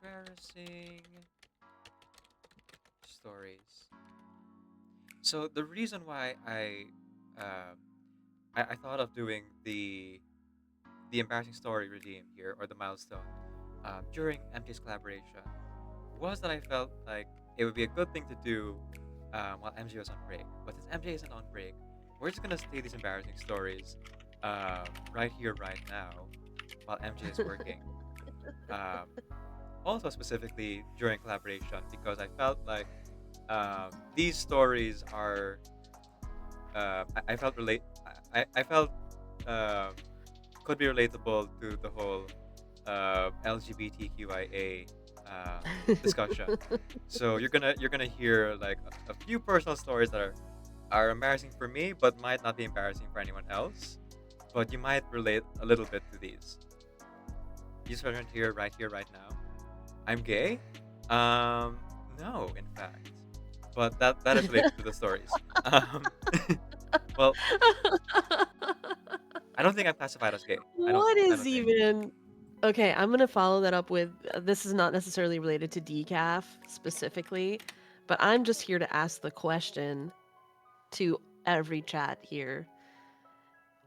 Embarrassing stories. So the reason why uh, I thought of doing the embarrassing story redeem here, or the milestone, during MJ's collaboration, was that I felt like it would be a good thing to do while MJ was on break. But since MJ isn't on break, we're just gonna stay these embarrassing stories right here, right now, while MJ is working. Um, Also, specifically during collaboration, because I felt like these stories are I felt I felt um, could be relatable to the whole LGBTQIA discussion. So you're gonna hear like a few personal stories that are embarrassing for me, but might not be embarrassing for anyone else. But you might relate a little bit to these. These are here, right now. I'm gay. Um, no, in fact, but that is related to the stories. Um, well, I don't think I'm classified as gay. What I is don't think. even Okay, I'm gonna follow that up with this is not necessarily related to decaf specifically, but I'm just here to ask the question to every chat here.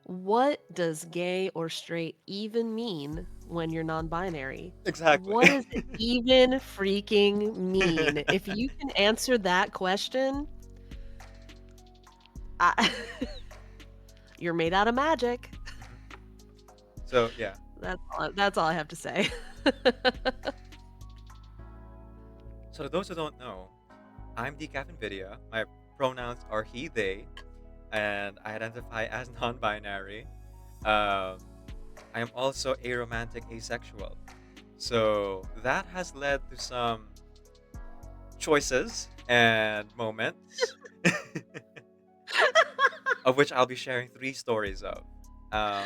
What does gay or straight even mean when you're non-binary? Exactly. What does it even freaking mean? If you can answer that question, I you're made out of magic. Mhm. So yeah. That's all I have to say. So to those who don't know, I'm Decaf Nvidia. My pronouns are he, they, and I identify as non-binary. Um, I am also aromantic asexual. So that has led to some choices and moments, of which I'll be sharing three stories of. Um,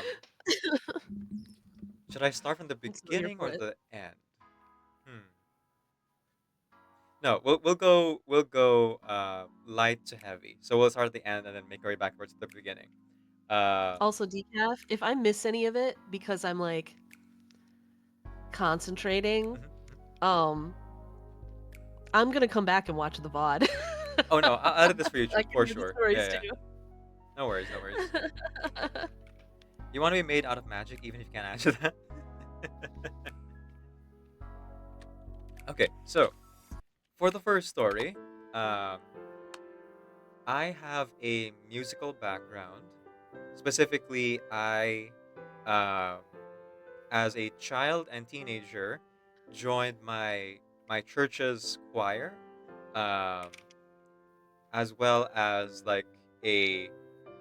should I start from the I'm so here beginning for or it. the end? Hmm. No, we'll go light to heavy. So we'll start at the end and then make our way backwards to the beginning. Uh, Also, decaf, if I miss any of it because I'm like concentrating, mhm, mhm. um, I'm gonna come back and watch the VOD. Oh no, I'll edit this for you I for can hear the sure. Yeah, stories yeah. too. No worries, no worries. You want to be made out of magic, even if you can't answer that. Okay, so for the first story, um, I have a musical background. Specifically, uh, as a child and teenager, joined my church's choir, um, as well as like a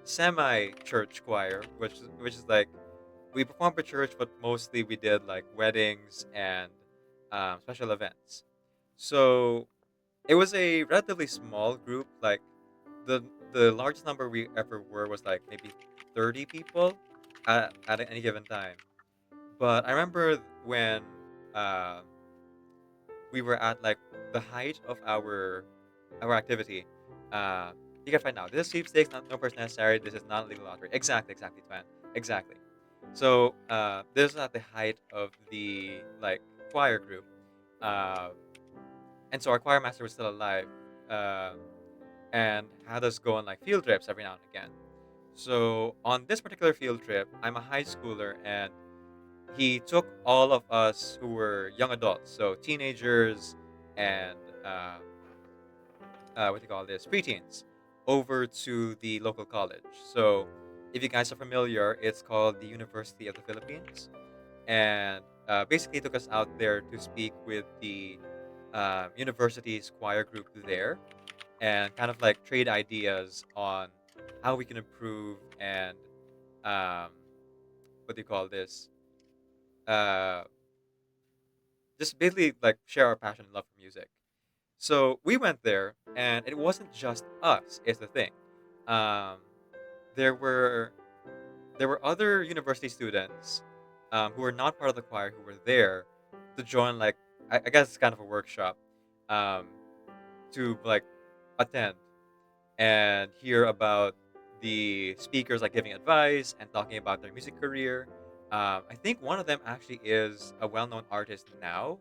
semi-church choir, which is like we performed for church, but mostly we did like weddings and special events. So it was a relatively small group. Like the the largest number we ever were was like maybe 30 people at any given time. But I remember when uh, we were at like the height of our activity. Uh, you can find out. This is sweepstakes, not no person necessary. This is not a legal lottery. Exactly, Twan. Exactly. So this is at the height of the like choir group, uh, and so our choir master was still alive, uh, and had us go on like field trips every now and again. So on this particular field trip, I'm a high schooler, and he took all of us who were young adults, so teenagers and uh, what do you call this, preteens, over to the local college. So if you guys are familiar, it's called the University of the Philippines, and basically took us out there to speak with the university's choir group there, and kind of like trade ideas on how we can improve and um, what do you call this? Uh, just basically like share our passion and love for music. So we went there, and it wasn't just us. Is the thing. Um, there were other university students who were not part of the choir who were there to join. Like I guess it's kind of a workshop um, to like attend and hear about the speakers like giving advice and talking about their music career. I think one of them actually is a well-known artist now,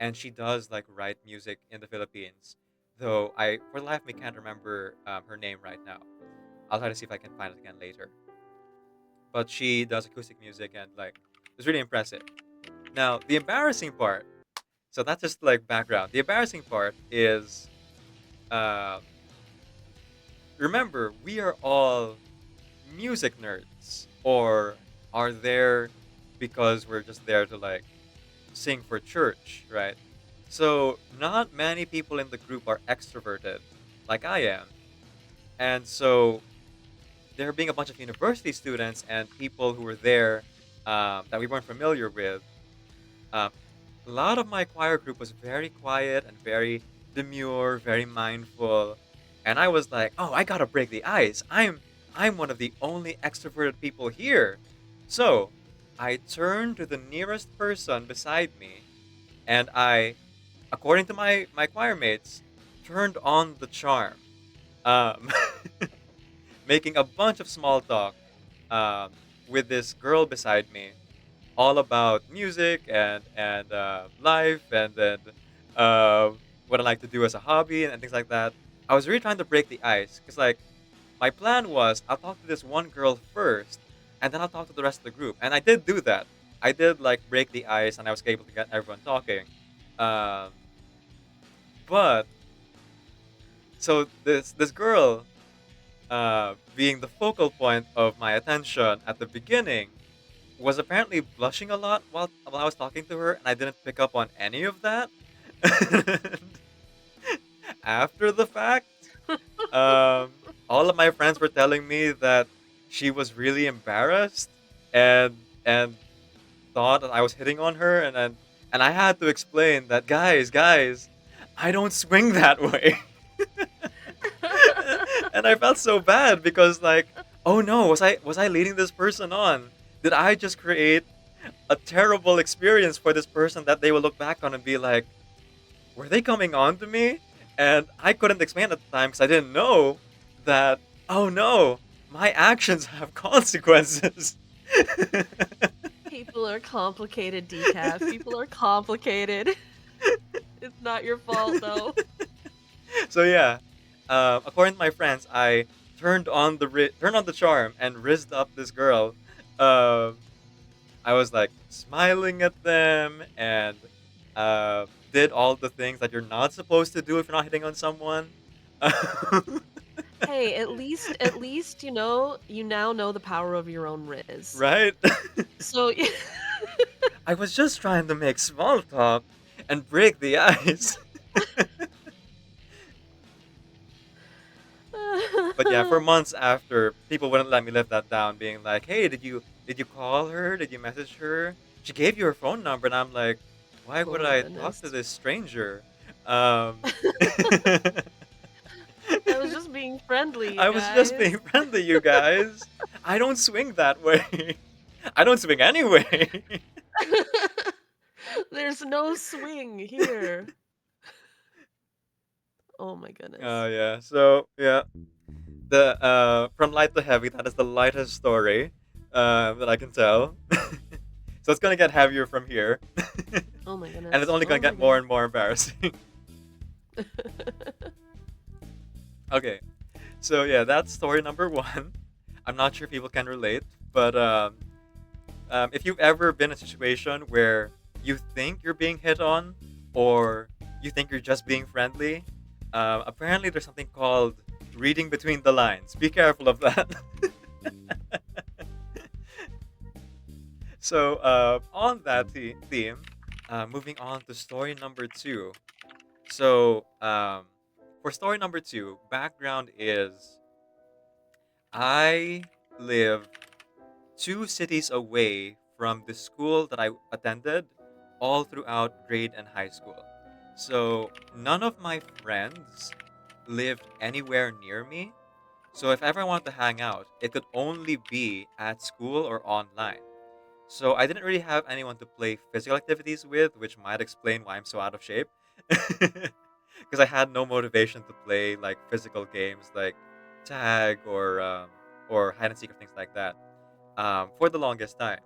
and she does like write music in the Philippines. Though I, for the life of me, can't remember her name right now. I'll try to see if I can find it again later. But she does acoustic music and like it's really impressive. Now the embarrassing part. So that's just like background. The embarrassing part is, uh, remember, we are all music nerds, or are there because we're just there to like sing for church, right? So not many people in the group are extroverted like I am. And so there being a bunch of university students and people who were there, that we weren't familiar with, um, a lot of my choir group was very quiet and very demure, very mindful. And I was like, "Oh, I gotta break the ice. I'm one of the only extroverted people here." So I turned to the nearest person beside me, and I, according to my choir mates, turned on the charm, um, making a bunch of small talk, um, with this girl beside me, all about music and life, and then uh, what I like to do as a hobby and things like that. I was really trying to break the ice because like my plan was I'll talk to this one girl first, and then I'll talk to the rest of the group, and I did do that. I did like break the ice, and I was able to get everyone talking. Um, but so this girl, being the focal point of my attention at the beginning, was apparently blushing a lot while I was talking to her, and I didn't pick up on any of that. And after the fact, um, all of my friends were telling me that she was really embarrassed and thought that I was hitting on her, and I had to explain that, guys, I don't swing that way. And I felt so bad because like, oh no, was I leading this person on? Did I just create a terrible experience for this person that they will look back on and be like, were they coming on to me? And I couldn't explain at the time because I didn't know that, oh no, my actions have consequences. People are complicated, Decaf. People are complicated. It's not your fault, though. So yeah, according to my friends, I turned on the charm and rizzed up this girl. Um, I was like smiling at them and did all the things that you're not supposed to do if you're not hitting on someone. Hey, at least, you now know the power of your own Rizz. Right? So, I was just trying to make small talk and break the ice. But yeah, for months after, people wouldn't let me live that down, being like, "Hey, did you call her? Did you message her? She gave you her phone number." And I'm like, "Why oh would my I talk goodness. to this stranger?" Um, I was just being friendly, you I was just guys. being friendly, you guys. I don't swing that way. I don't swing anyway. There's no swing here. Oh my goodness. Oh yeah. So yeah, the from light to heavy, that is the lightest story that I can tell. So it's gonna get heavier from here, Oh my and it's goodness. only gonna Oh my get more goodness. and more embarrassing. Okay, so yeah, that's story number one. I'm not sure people can relate, but if you've ever been in a situation where you think you're being hit on, or you think you're just being friendly, apparently there's something called reading between the lines. Be careful of that. So, on that theme, moving on to story number two. So, for story number two, background is I live 2 cities away from the school that I attended all throughout grade and high school. So none of my friends lived anywhere near me. So if ever I wanted to hang out, it could only be at school or online. So I didn't really have anyone to play physical activities with, which might explain why I'm so out of shape. Because I had no motivation to play like physical games like tag or hide and seek or things like that, for the longest time.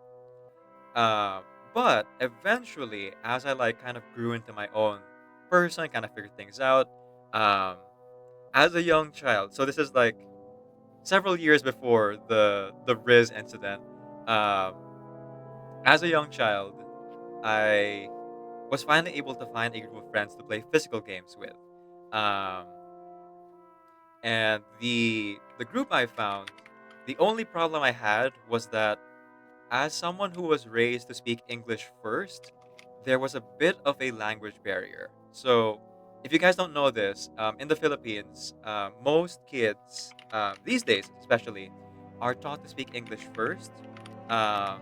But eventually, as I like kind of grew into my own person, kind of figured things out, um, as a young child. So this is like several years before the Rizz incident. Um, as a young child, I was finally able to find a group of friends to play physical games with. Um, and the group I found, the only problem I had was that as someone who was raised to speak English first, there was a bit of a language barrier. So, if you guys don't know this, in the Philippines, most kids these days, especially, are taught to speak English first. Um,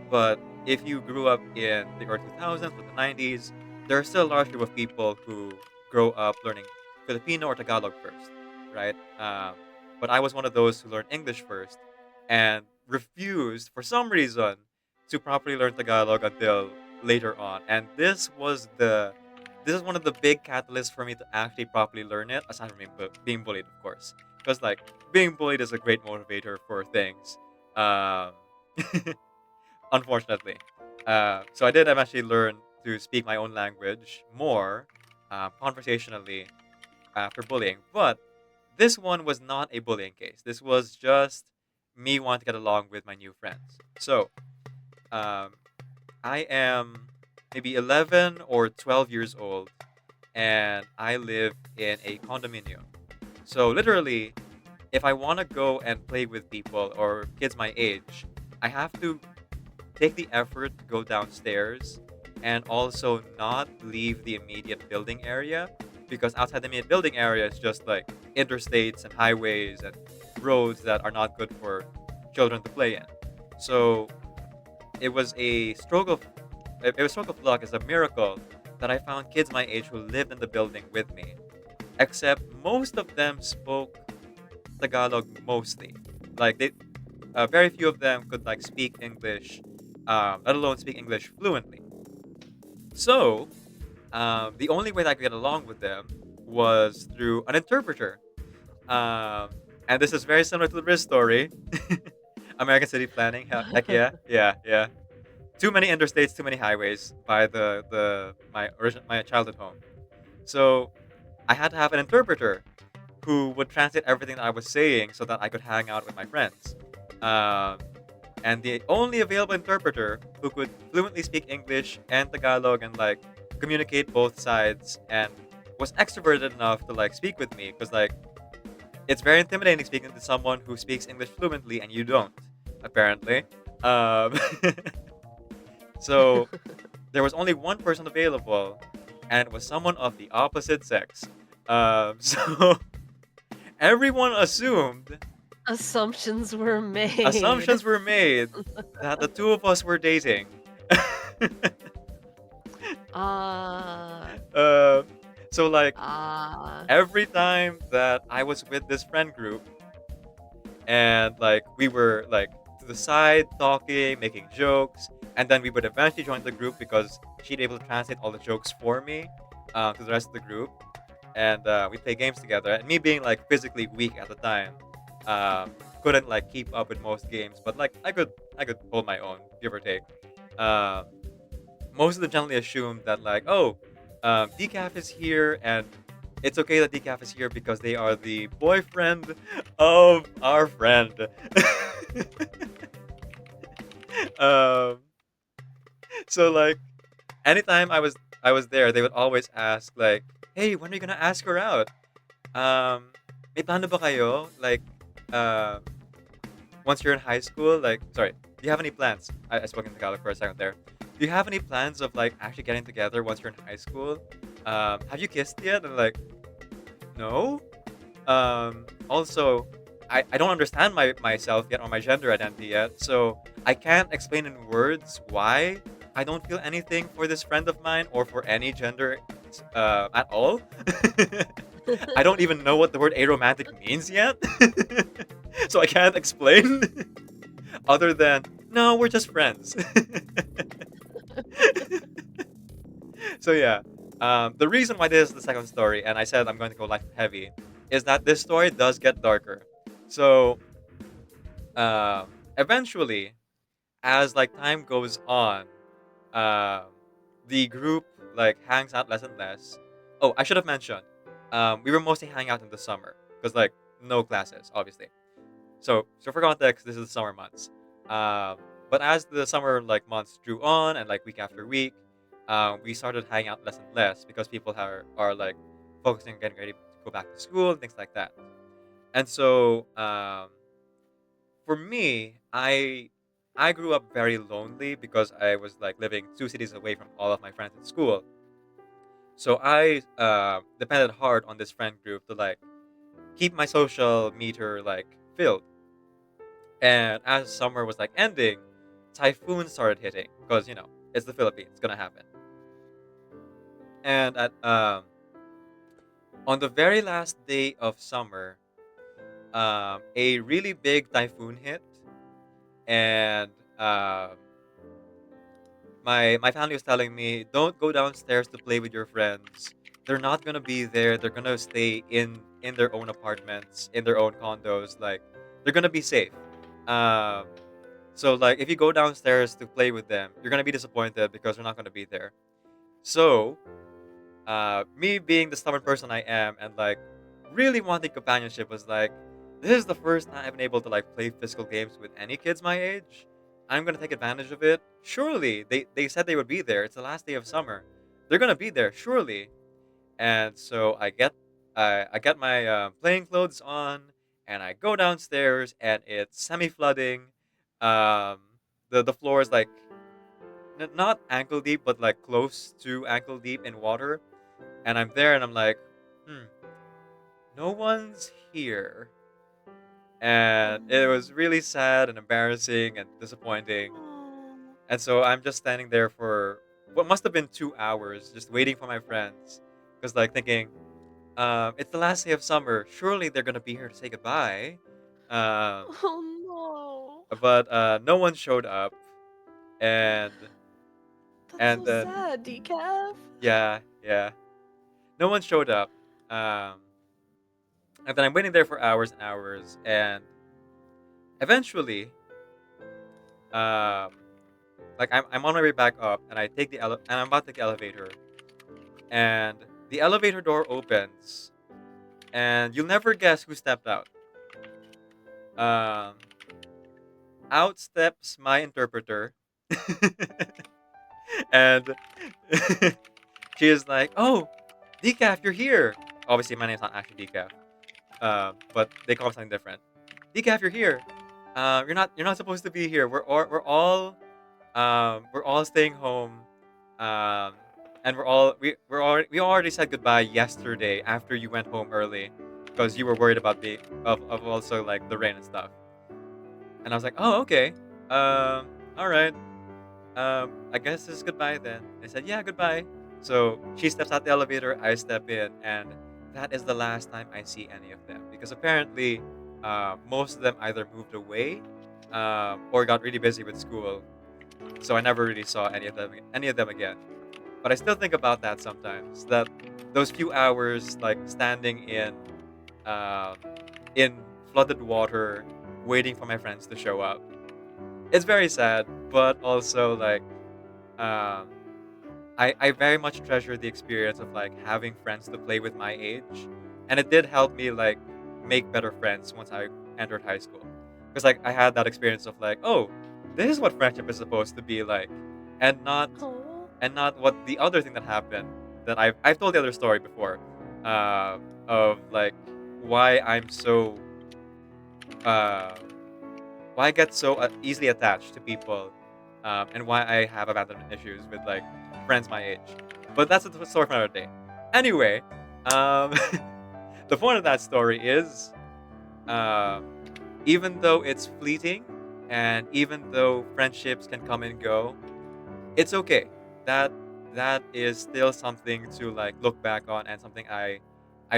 but if you grew up in the early 2000s or the 90s, there are still a large group of people who grow up learning Filipino or Tagalog first, right? But I was one of those who learned English first and refused, for some reason, to properly learn Tagalog until later on. And this is one of the big catalysts for me to actually properly learn it, aside from being bullied, of course. Because like being bullied is a great motivator for things. Um, unfortunately. So I did eventually learn to speak my own language more conversationally after bullying. But this one was not a bullying case. This was just me wanting to get along with my new friends. So um, I am maybe 11 or 12 years old, and I live in a condominium. So literally, if I want to go and play with people or kids my age, I have to take the effort to go downstairs and also not leave the immediate building area, because outside the immediate building area is just like interstates and highways and roads that are not good for children to play in. So it was a stroke of it was a stroke of luck. It's a miracle that I found kids my age who lived in the building with me. Except most of them spoke Tagalog mostly. Like very few of them could like speak English, let alone speak English fluently. So the only way that I could get along with them was through an interpreter. Um, and this is very similar to the Rizz story. American city planning. Heck yeah, yeah, yeah. Too many interstates, too many highways by my childhood home. So I had to have an interpreter who would translate everything that I was saying so that I could hang out with my friends. Um, and the only available interpreter who could fluently speak English and Tagalog and like communicate both sides and was extroverted enough to like speak with me, because like it's very intimidating speaking to someone who speaks English fluently and you don't, apparently. Um, so there was only one person available, and it was someone of the opposite sex. So everyone assumed Assumptions were made. assumptions were made that the two of us were dating. Ah, uh, so like ah. every time that I was with this friend group and like we were like to the side talking, making jokes, and then we would eventually join the group because she'd able to translate all the jokes for me to the rest of the group, and we play games together. And me being like physically weak at the time, um, couldn't like keep up with most games, but like I could hold my own, give or take. Um, Most of them generally assume that like, oh, Decaf is here, and it's okay that Decaf is here because they are the boyfriend of our friend. um, so like, anytime I was there, they would always ask like, "Hey, when are you gonna ask her out? May plano ba kayo? Like, um, once you're in high school, like, sorry, do you have any plans? I spoke in Tagalog for a second there. Do you have any plans of like actually getting together once you're in high school? Have you kissed yet?" And like, no. Also, I don't understand myself yet or my gender identity yet, so I can't explain in words why I don't feel anything for this friend of mine or for any gender at all. I don't even know what the word aromantic means yet, so I can't explain other than no, we're just friends. So yeah, the reason why this is the second story, and I said I'm going to go light and heavy, is that this story does get darker. So eventually, as like time goes on, um, the group like hangs out less and less. Oh, I should have mentioned, we were mostly hanging out in the summer because like no classes, obviously. So for context, this is the summer months. Um, but as the summer like months drew on and like week after week, we started hanging out less and less because people are like focusing on getting ready to go back to school and things like that. And so for me, I grew up very lonely because I was like living 2 cities away from all of my friends at school. So I depended hard on this friend group to like keep my social meter like filled. And as summer was like ending, typhoons started hitting because it's the Philippines, it's gonna happen. And at on the very last day of summer, a really big typhoon hit, and um, my family was telling me, don't go downstairs to play with your friends. They're not gonna be there. They're gonna stay in their own apartments, in their own condos. Like they're gonna be safe. Um, so like if you go downstairs to play with them, you're gonna be disappointed because they're not gonna be there. So me being the stubborn person I am and like really wanting companionship was like, this is the first time I've been able to like play physical games with any kids my age. I'm gonna take advantage of it. Surely they said they would be there. It's the last day of summer. They're gonna be there surely. And so I get my playing clothes on and I go downstairs and it's semi flooding. Um, the floor is like not ankle deep but like close to ankle deep in water, and I'm there and I'm like, hmm, no one's here. And it was really sad and embarrassing and disappointing. Oh. And so I'm just standing there for what must have been 2 hours, just waiting for my friends. Because, like, thinking, it's the last day of summer. Surely they're going to be here to say goodbye. Um, Oh no. but no one showed up. And, That's and so then, sad, Decaf. yeah, yeah. No one showed up. Um, and then I'm waiting there for hours and hours. And eventually, um, like I'm on my way back up and I take and I'm about to take the elevator and the elevator door opens and you'll never guess who stepped out. Um, Out steps my interpreter, and she is like, "Oh, Decaf, you're here." Obviously, my name's not actually Decaf, but they call me something different. Decaf, you're here. You're not supposed to be here. We're all staying home, um, and we already said goodbye yesterday after you went home early, because you were worried about of also like the rain and stuff. And I was like, oh, okay, all right, I guess this is goodbye then. I said, yeah, goodbye. So she steps out the elevator, I step in, and that is the last time I see any of them because apparently, most of them either moved away, or got really busy with school, so I never really saw any of them again. But I still think about that sometimes. That those few hours, like standing um, in flooded water, waiting for my friends to show up. It's very sad, but also like um, I very much treasure the experience of like having friends to play with my age, and it did help me like make better friends once I entered high school, because like I had that experience of like, oh, this is what friendship is supposed to be like, and not Oh. and not what the other thing that happened that I've told the other story before, uh, of like why I'm so uh, why I get so easily attached to people, and why I have abandonment issues with like friends my age. But that's a story for another day. Anyway, um, the point of that story is, um, even though it's fleeting, and even though friendships can come and go, it's okay. That that is still something to like look back on, and something I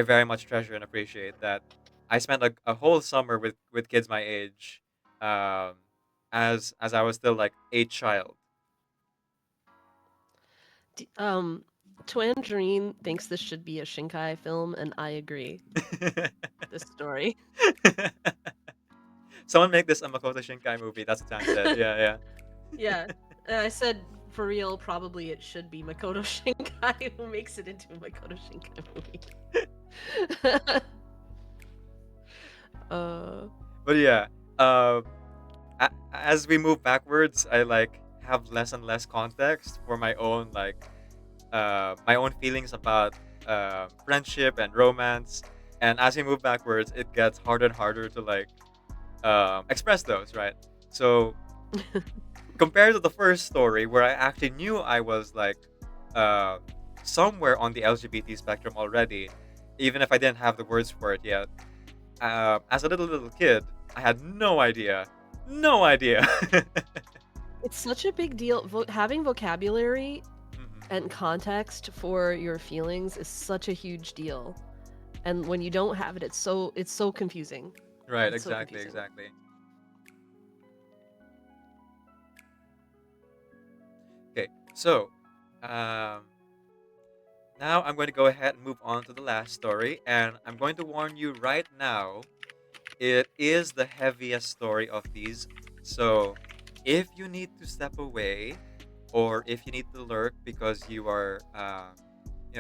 very much treasure and appreciate. That I spent a whole summer with kids my age, um, as I was still like a child. D- Tangerine thinks this should be a Shinkai film, and I agree. This story. Someone make this a Makoto Shinkai movie. That's what Tan said. Yeah, Yeah. And I said for real, probably it should be Makoto Shinkai who makes it into a Makoto Shinkai movie. uh, But yeah, uh, as we move backwards, I like have less and less context for my own feelings about friendship and romance. And as we move backwards, it gets harder and harder to like express those, right? So compared to the first story, where I actually knew I was like uh, somewhere on the LGBT spectrum already, even if I didn't have the words for it yet. As a little kid, I had no idea, no idea. it's such a big deal. Having vocabulary Mhm. and context for your feelings is such a huge deal. And when you don't have it, it's so confusing. Right, It's so exactly, confusing. exactly. Okay, so um, now I'm going to go ahead and move on to the last story, and I'm going to warn you right now, it is the heaviest story of these. So if you need to step away, or if you need to lurk because you are,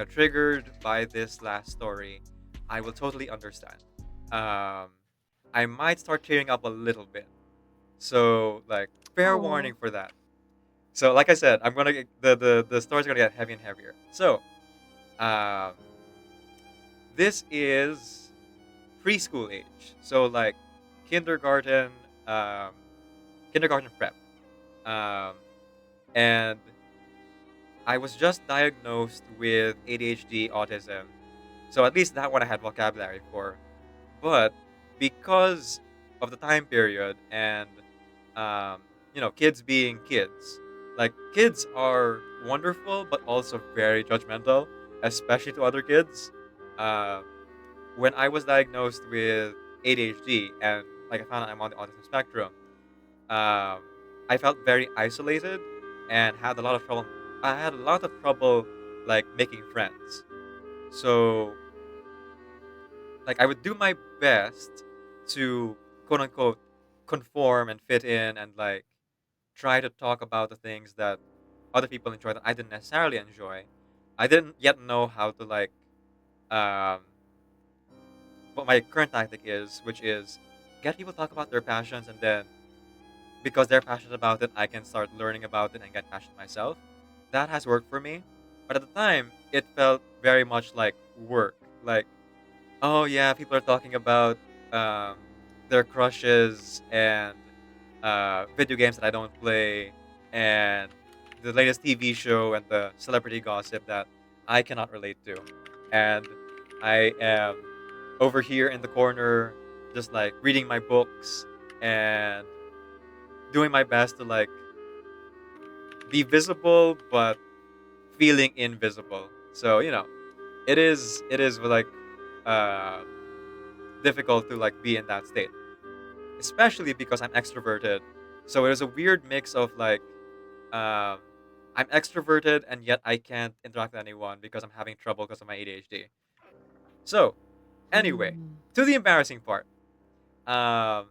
triggered by this last story, I will totally understand. Um, I might start tearing up a little bit. So like, fair Oh. warning for that. So like I said, I'm gonna get, the stories are gonna get heavy and heavier. So um, this is preschool age. So like kindergarten, um, kindergarten prep. Um, and I was just diagnosed with ADHD autism. So at least that one I had vocabulary for. But because of the time period and um, kids being kids, like kids are wonderful but also very judgmental, especially to other kids. Uh, when I was diagnosed with ADHD and like I found out I'm on the autism spectrum, um, I felt very isolated and had a lot of trouble. I had a lot of trouble like making friends. So like I would do my best to quote unquote conform and fit in and like try to talk about the things that other people enjoy that I didn't necessarily enjoy. I didn't yet know how to like um what my current tactic is, which is get people to talk about their passions and then because they're passionate about it, I can start learning about it and get passionate myself. That has worked for me. But at the time, it felt very much like work. Like, oh yeah, people are talking about um, their crushes and video games that I don't play, and the latest TV show and the celebrity gossip that I cannot relate to. And I am over here in the corner, just like reading my books and doing my best to like be visible but feeling invisible. So it is like uh difficult to like be in that state, especially because I'm extroverted. So it was a weird mix of like um I'm extroverted and yet I can't interact with anyone because I'm having trouble because of my ADHD. So anyway, Mm. to the embarrassing part. Um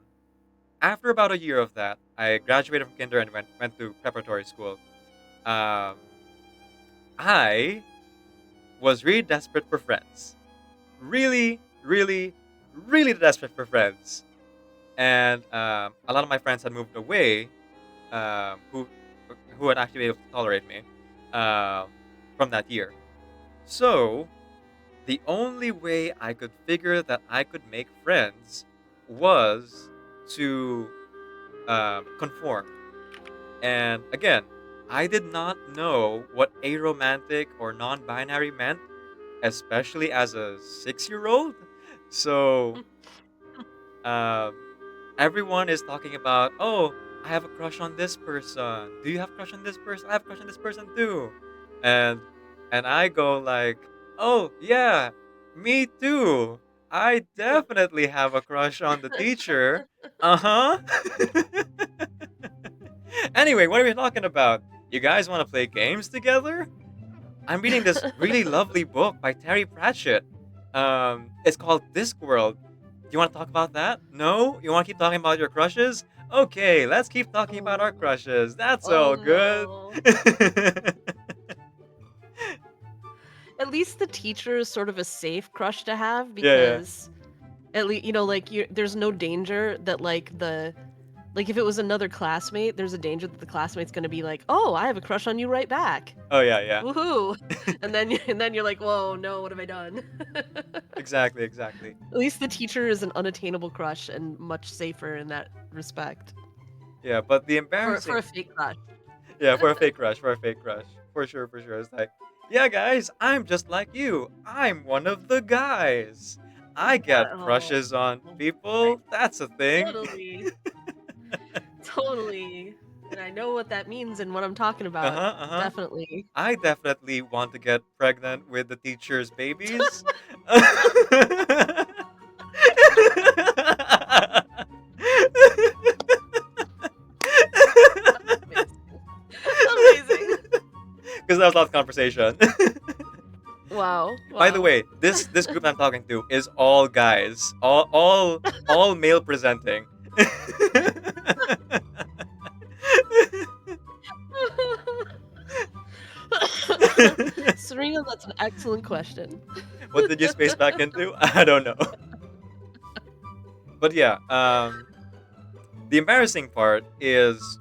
After about a year of that, I graduated from kinder and went to preparatory school. Um I was really desperate for friends. Really, really, really desperate for friends. And a lot of my friends had moved away, who had actually been able to tolerate me um, from that year. So the only way I could figure that I could make friends was to conform. And again, I did not know what aromantic or non-binary meant, especially as a 6-year-old. So um, everyone is talking about, oh, I have a crush on this person. Do you have a crush on this person? I have a crush on this person too. And and I go like, oh yeah, me too. I definitely have a crush on the teacher. Uh huh. Anyway, what are we talking about? You guys want to play games together? I'm reading this really lovely book by Terry Pratchett. It's called Discworld. Do you want to talk about that? No? You want to keep talking about your crushes? Okay, let's keep talking about our Oh, crushes. That's oh all good. no. At least the teacher is sort of a safe crush to have Yeah, yeah. because at least like there's no danger that like if it was another classmate, there's a danger that the classmate's gonna be like, "Oh, I have a crush on you right back, Oh, yeah, yeah. woohoo!" And then you're like, "Whoa, no, what have I done?" Exactly, exactly. At least the teacher is an unattainable crush and much safer in that respect Yeah, but the for embarrassing, a fake crush. yeah, for a fake crush, for a fake crush, for sure, for sure. It's like, yeah, guys, I'm just like you. I'm one of the guys. I get Oh, crushes on right. people. That's a thing. Totally, totally. And I know what that means and what I'm talking Uh about. huh, uh huh. Definitely. I definitely want to get pregnant with the teacher's babies. Amazing. Amazing. Because that was last conversation. Wow. By the Wow. way, this group I'm talking to is all guys, all male presenting. Serena, that's an excellent question. What did you space back into? I don't know. But yeah, the embarrassing part is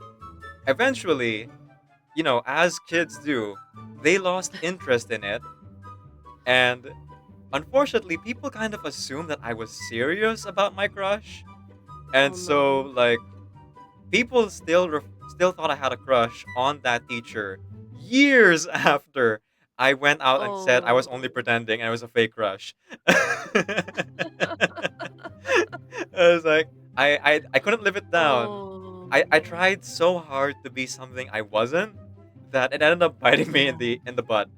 eventually, as kids do, they lost interest in it, and unfortunately, people kind of assumed that I was serious about my crush, and Oh so no. like people still thought I had a crush on that teacher years after I went out and said I was only Oh. pretending and it was a fake crush. I was like, I couldn't live it down. I Oh. tried so hard to be something I wasn't that it ended up biting me in Yeah. the butt.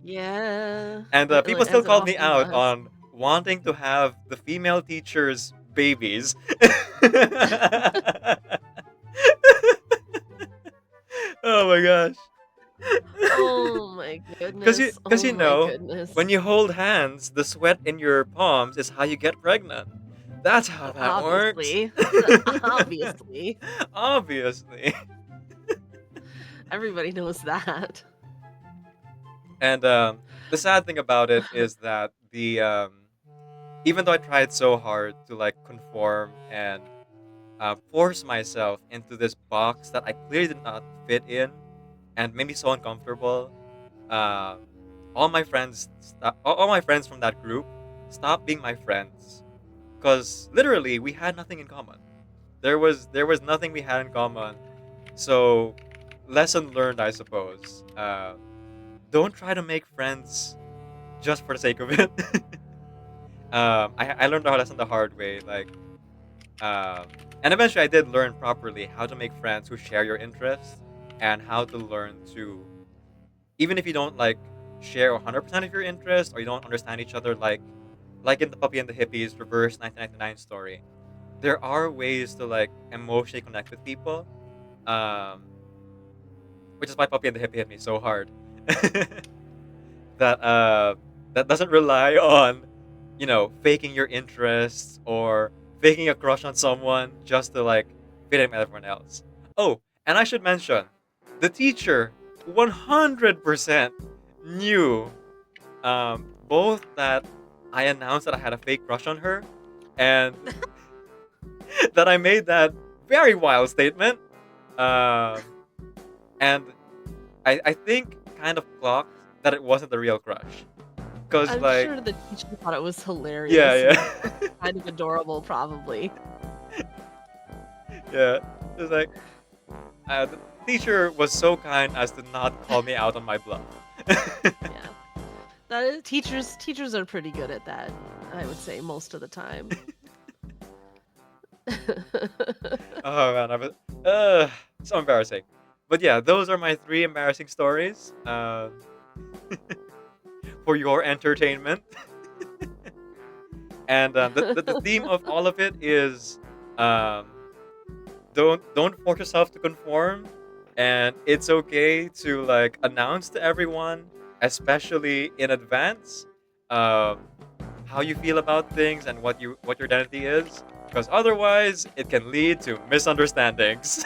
Yeah. And people still As it called me often out does. on wanting to have the female teachers' babies. Oh my gosh. Oh my Cause you, goodness. cause Oh you my know, goodness. when you hold hands, the sweat in your palms is how you get pregnant. That's how that works. Obviously. Obviously. Obviously. Everybody knows that. And the sad thing about it is that the even though I tried so hard to like conform and force myself into this box that I clearly did not fit in and made me so uncomfortable, uh, all my friends from that group stopped being my friends because literally we had nothing in common. There was nothing we had in common. So lesson learned, I suppose. Don't try to make friends just for the sake of it. I learned our lesson the hard way. And eventually I did learn properly how to make friends who share your interests and how to learn to, even if you don't like share 100% of your interest or you don't understand each other, like in the Puppy and the Hippies reverse 1999 story, there are ways to like emotionally connect with people, um, which is why Puppy and the Hippie hit me so hard. that that doesn't rely on faking your interests or faking a crush on someone just to like fit in with everyone else. Oh, and I should mention, the teacher 100% knew both that I announced that I had a fake crush on her and that I made that very wild statement. Um, and I think kind of clocked that it wasn't the real crush. Cause I'm like, sure the teacher thought it was yeah, hilarious and yeah, kind of adorable, probably. yeah. It's like the teacher was so kind as to not call me out on my bluff. Yeah. That is, teachers are pretty good at that, I would say, most of the time. Oh man, so embarrassing. But yeah, those are my three embarrassing stories. For your entertainment. And the theme of all of it is um, don't force yourself to conform, and it's okay to like announce to everyone, especially in advance, um, how you feel about things and what your identity is. Because otherwise, it can lead to misunderstandings.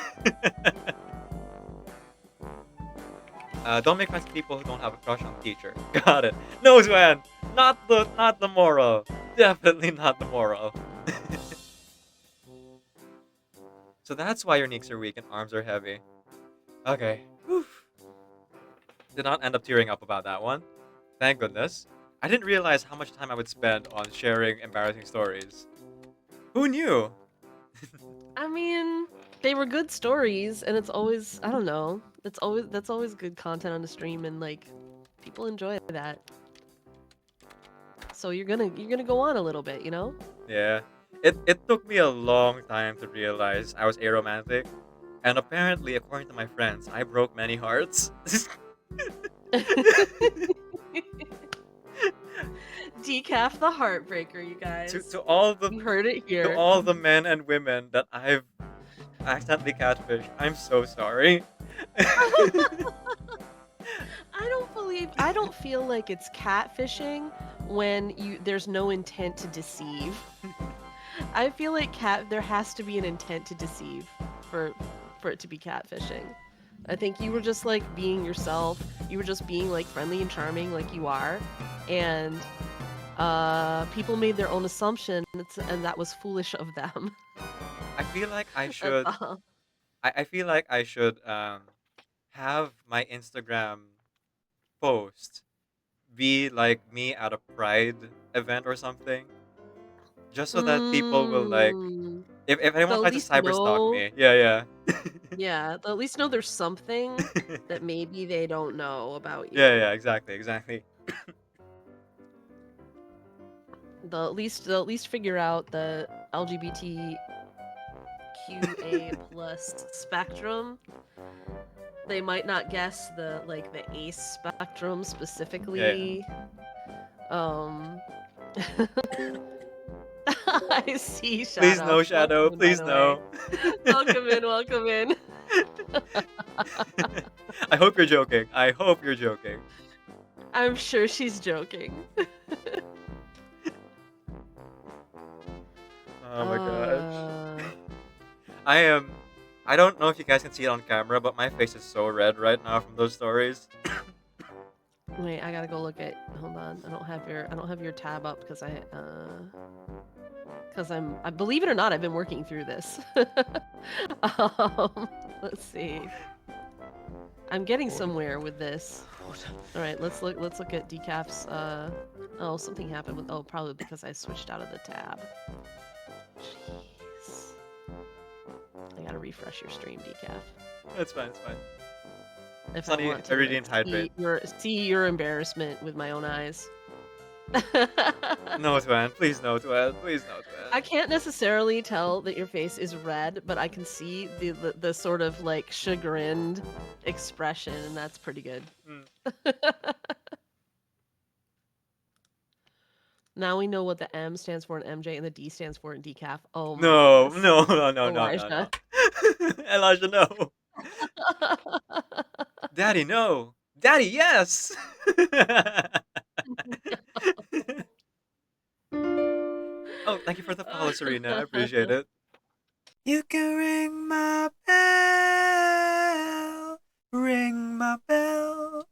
Don't make friends with people who don't have a crush on the teacher. Got it. No, Swan! Not the moral. Definitely not the moral. So that's why your knees are weak and arms are heavy. Okay. Whew. Did not end up tearing up about that one. Thank goodness. I didn't realize how much time I would spend on sharing embarrassing stories. Who knew? I mean, they were good stories, and it's always, I don't know, that's always good content on the stream, and like people enjoy that. So you're gonna go on a little bit, you know? Yeah. It took me a long time to realize I was aromantic. And apparently, according to my friends, I broke many hearts. Decaf the heartbreaker, you to guys. to all the You heard it to here. all the men and women that I've accidentally catfished, I'm so sorry. I don't feel like it's catfishing when there's no intent to deceive. I feel like there has to be an intent to deceive for it to be catfishing. I think you were just like being yourself. You were just being like friendly and charming like you are. And people made their own assumption and that was foolish of them. I feel like I That's should. all. I feel like I should have my Instagram post be like me at a Pride event or something, just so that people will like. Mm, If anyone they'll at tries to least cyber stalk know. me, yeah, Yeah, they'll at least know there's something yeah. that maybe they don't know about Yeah, you. yeah, exactly. They'll at least figure out the LGBTQA plus spectrum. They might not guess the ace spectrum Yeah, yeah. specifically. Um I see Please Shadow. no, Shadow. Welcome in, by Please the way. no. Welcome in, welcome in. I hope you're joking. I hope you're joking. I'm sure she's joking. Oh my gosh. Uh, I am. I don't know if you guys can see it on camera, but my face is so red right now from those stories. wait, I gotta go look at. Hold on, I don't have your tab up because I believe it or not, I've been working through this. Let's see. I'm getting somewhere with this. All right, let's look at Decaf's. Oh, something happened with. Oh, probably because I switched out of the tab. Jeez. I gotta refresh your stream, Decaf. It's fine. It's fine. If Sunny, I want I really to didn't hydrate. see your embarrassment with my own eyes. No, Twan. Please no, Twan. Please no, I Twan. can't necessarily tell that your face is red, but I can see the sort of like chagrined expression, and that's pretty good. Mm. Now we know what the M stands for in MJ and the D stands for in Decaf. Oh my No, goodness. no, no, no, no, no, Elijah. no. Elijah, no. Daddy, no. Daddy, yes. Oh, thank you for the follow, Serena. I appreciate it. You can ring my bell.